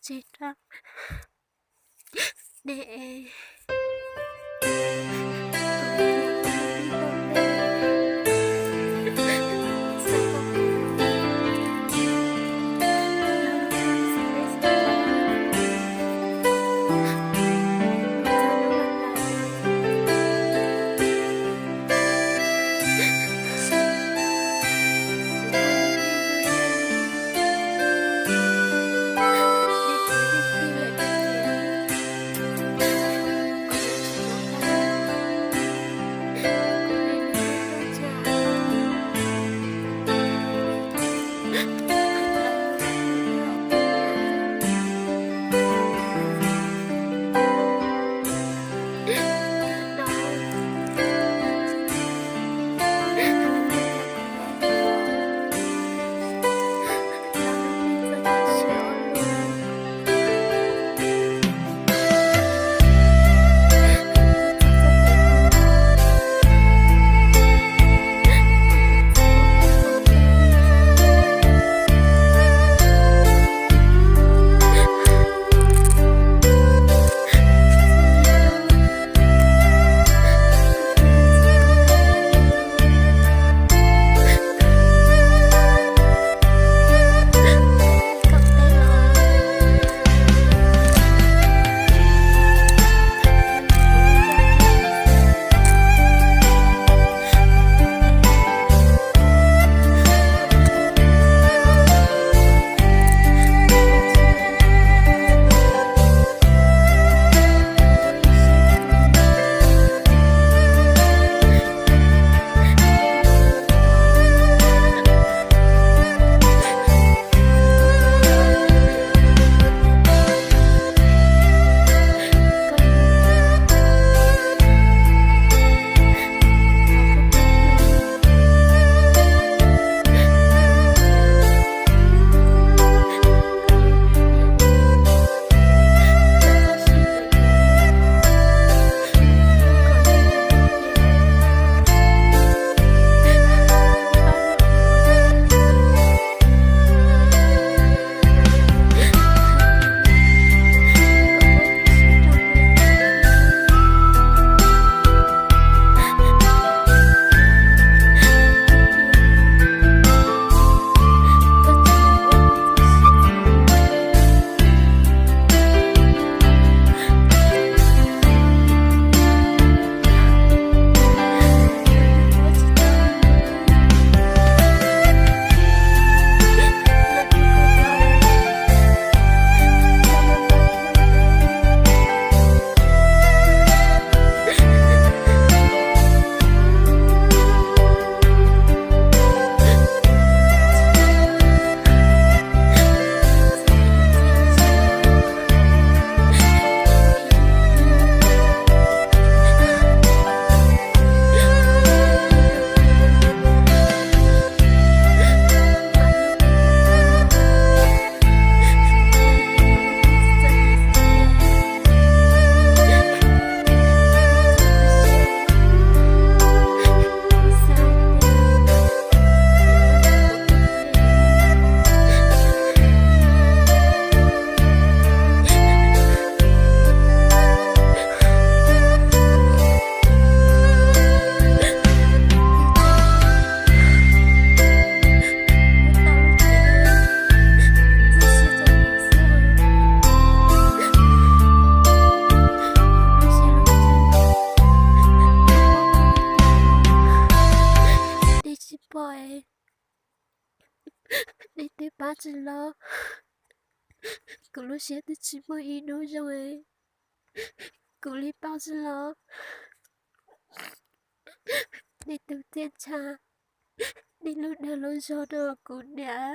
chết ra để boy đi tiếp ba chỉ lo cứ lúc xe thì chỉ mới ý nói rồi cứ đi bao chỉ lo đi từ tiền cha đi lúc nào lúc cho được cũng đã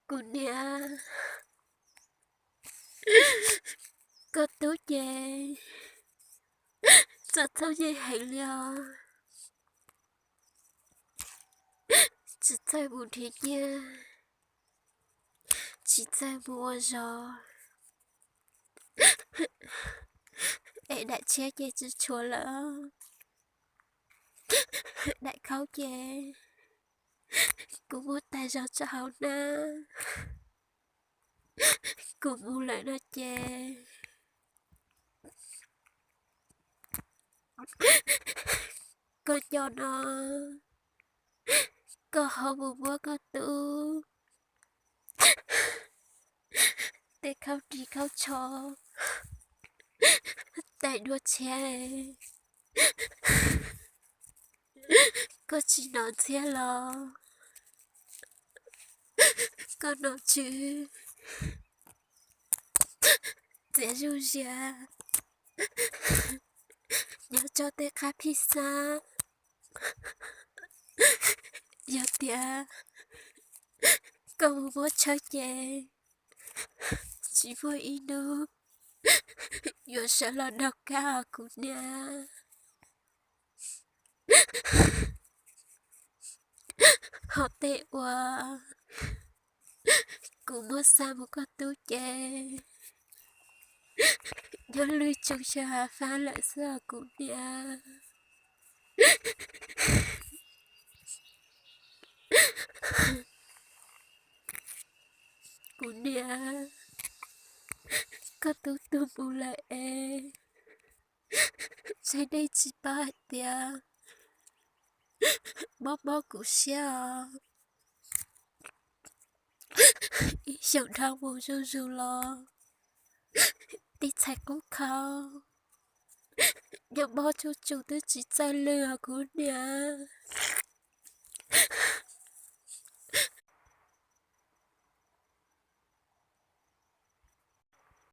cũng đã có tốt về sao sao về hành lo 只在5天夜，只在末日，để đại chết về chữ chúa lỡ, đại khóc về, cũng muốn tay ra cho hậu na, cũng muốn lại nó chê. Con cho nó, con không muốn mua con tu, để không đi không cho, tại đua chè. Con chỉ nói thế lo, con nói chứ, dễ ru ra, nhớ cho tê khá pizza, nhớ tía, con muốn chơi chè, chỉ vui ý nữa, nhớ sẽ là đọc cả của nhà. Họ tệ quá, cũng muốn xa một con tu chè, nhớ lưu chung cho hà phá lại giờ của nhà. Của nhà, có tu tu bù lại e, sai đây chỉ ba tia, bó bó của xeo, ý想让我入入了，你才够靠，nhớ bó chú chú tôi chỉ在lừa của nhà.